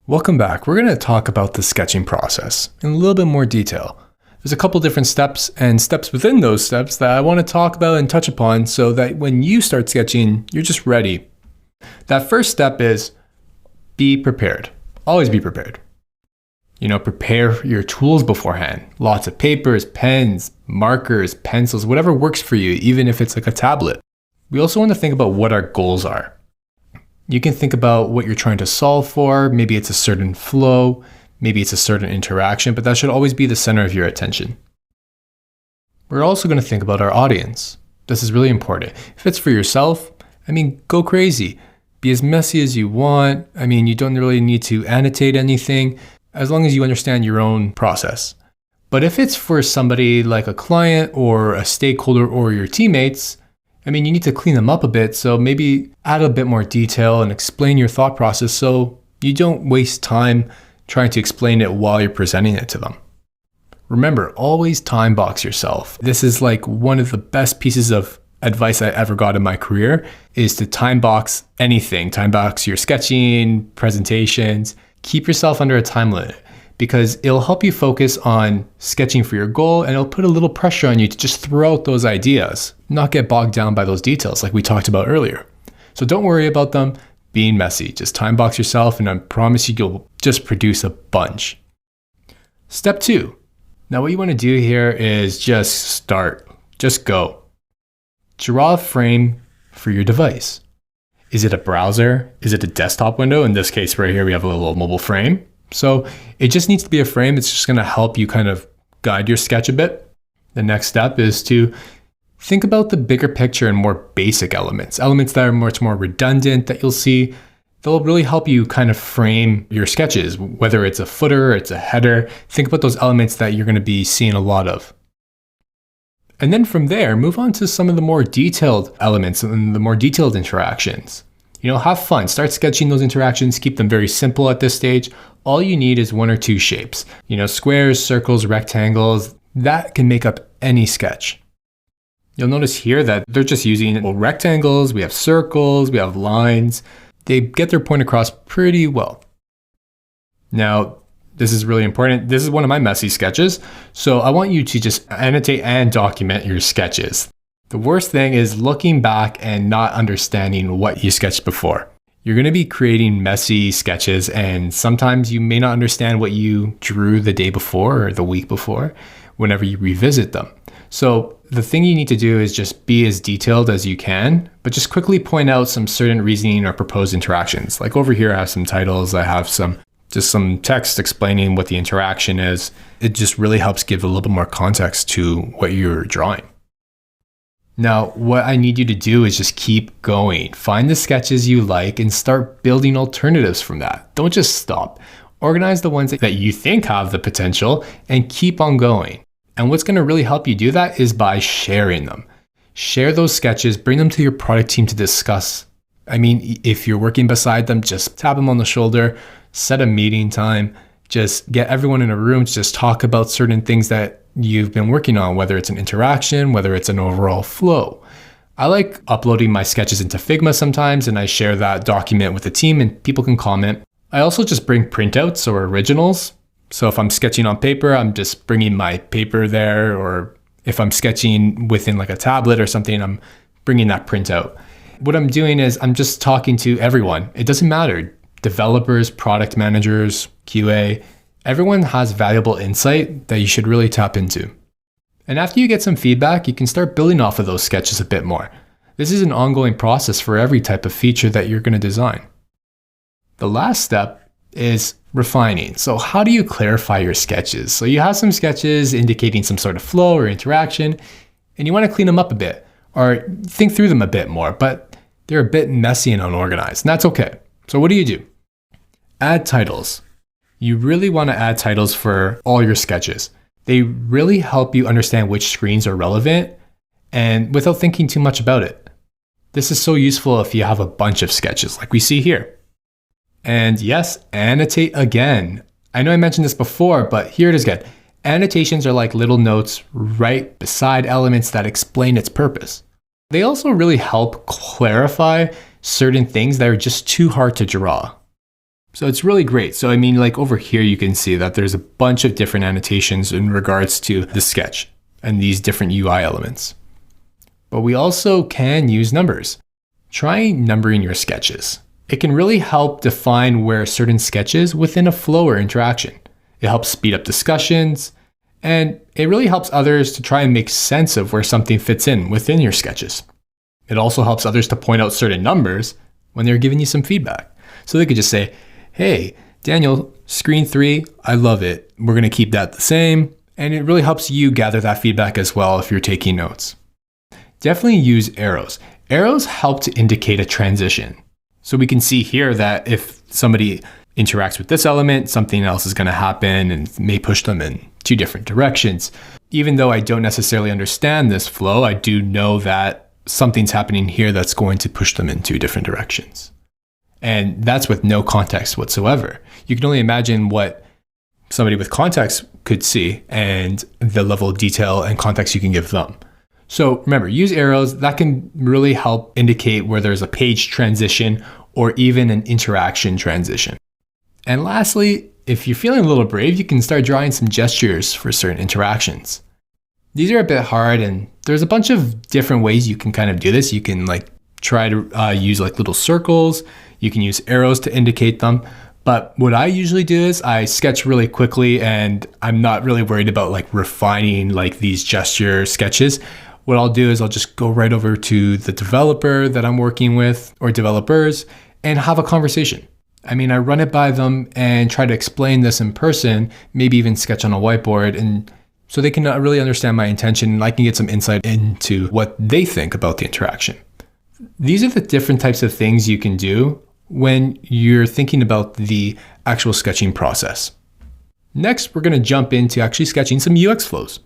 Welcome back. We're going to talk about the sketching process in a little bit more detail. There's a couple different steps and steps within those steps that I want to talk about and touch upon so that when you start sketching, you're just ready. That first step is be prepared. Always be prepared. Prepare your tools beforehand. Lots of papers, pens, markers, pencils, whatever works for you, even if it's like a tablet. We also want to think about what our goals are. You can think about what you're trying to solve for. Maybe it's a certain flow, maybe it's a certain interaction, but that should always be the center of your attention. We're also going to think about our audience. This is really important. If it's for yourself, go crazy. Be as messy as you want. You don't really need to annotate anything as long as you understand your own process. But if it's for somebody like a client or a stakeholder or your teammates, you need to clean them up a bit, so maybe add a bit more detail and explain your thought process so you don't waste time trying to explain it while you're presenting it to them. Remember, always time box yourself. This is like one of the best pieces of advice I ever got in my career is to time box anything. Time box your sketching, presentations. Keep yourself under a time limit because it'll help you focus on sketching for your goal and it'll put a little pressure on you to just throw out those ideas, not get bogged down by those details like we talked about earlier. So don't worry about them being messy. Just time box yourself and I promise you'll just produce a bunch. Step 2. Now what you want to do here is just start. Just go. Draw a frame for your device. Is it a browser? Is it a desktop window? In this case right here, we have a little mobile frame. So it just needs to be a frame. It's just going to help you kind of guide your sketch a bit. The next step is to think about the bigger picture and more basic elements that are much more redundant that you'll see. They'll really help you kind of frame your sketches, whether it's a footer, it's a header. Think about those elements that you're going to be seeing a lot of. And then from there, move on to some of the more detailed elements and the more detailed interactions. Have fun. Start sketching those interactions. Keep them very simple at this stage. All you need is 1 or 2 shapes. Squares, circles, rectangles. That can make up any sketch. You'll notice here that they're just using rectangles. We have circles. We have lines. They get their point across pretty well. Now, this is really important. This is one of my messy sketches. So I want you to just annotate and document your sketches. The worst thing is looking back and not understanding what you sketched before. You're going to be creating messy sketches and sometimes you may not understand what you drew the day before or the week before whenever you revisit them. So the thing you need to do is just be as detailed as you can, but just quickly point out some certain reasoning or proposed interactions. Like over here, I have some titles. I have some text explaining what the interaction is. It just really helps give a little bit more context to what you're drawing. Now, what I need you to do is just keep going. Find the sketches you like and start building alternatives from that. Don't just stop. Organize the ones that you think have the potential and keep on going. And what's going to really help you do that is by sharing them. Share those sketches, bring them to your product team to discuss. If you're working beside them, just tap them on the shoulder, set a meeting time, just get everyone in a room to just talk about certain things that you've been working on, whether it's an interaction, whether it's an overall flow. I like uploading my sketches into Figma sometimes, and I share that document with the team and people can comment. I also just bring printouts or originals. So if I'm sketching on paper, I'm just bringing my paper there, or if I'm sketching within like a tablet or something, I'm bringing that printout. What I'm doing is I'm just talking to everyone. It doesn't matter. Developers, product managers, QA, everyone has valuable insight that you should really tap into. And after you get some feedback, you can start building off of those sketches a bit more. This is an ongoing process for every type of feature that you're going to design. The last step is refining. So how do you clarify your sketches? So you have some sketches indicating some sort of flow or interaction, and you want to clean them up a bit or think through them a bit more, but they're a bit messy and unorganized, and that's okay. So what do? Add titles. You really want to add titles for all your sketches. They really help you understand which screens are relevant and without thinking too much about it. This is so useful if you have a bunch of sketches like we see here. And yes, annotate again. I know I mentioned this before, but here it is again. Annotations are like little notes right beside elements that explain its purpose. They also really help clarify certain things that are just too hard to draw. So it's really great. So I mean, like over here, you can see that there's a bunch of different annotations in regards to the sketch and these different UI elements. But we also can use numbers. Try numbering your sketches. It can really help define where certain sketches within a flow or interaction. It helps speed up discussions, and it really helps others to try and make sense of where something fits in within your sketches. It also helps others to point out certain numbers when they're giving you some feedback. So they could just say, hey, Daniel, screen 3, I love it. We're going to keep that the same. And it really helps you gather that feedback as well if you're taking notes. Definitely use arrows. Arrows help to indicate a transition. So we can see here that if somebody interacts with this element, something else is going to happen and may push them in 2 different directions. Even though I don't necessarily understand this flow, I do know that something's happening here that's going to push them in 2 different directions. And that's with no context whatsoever. You can only imagine what somebody with context could see and the level of detail and context you can give them. So remember, use arrows. That can really help indicate where there's a page transition or even an interaction transition. And lastly, if you're feeling a little brave, you can start drawing some gestures for certain interactions. These are a bit hard, and there's a bunch of different ways you can kind of do this. You can try to use little circles. You can use arrows to indicate them. But what I usually do is I sketch really quickly, and I'm not really worried about refining these gesture sketches. What I'll do is I'll just go right over to the developer that I'm working with or developers and have a conversation. I mean, I run it by them and try to explain this in person, maybe even sketch on a whiteboard, and so they can really understand my intention and I can get some insight into what they think about the interaction. These are the different types of things you can do when you're thinking about the actual sketching process. Next, we're going to jump into actually sketching some UX flows.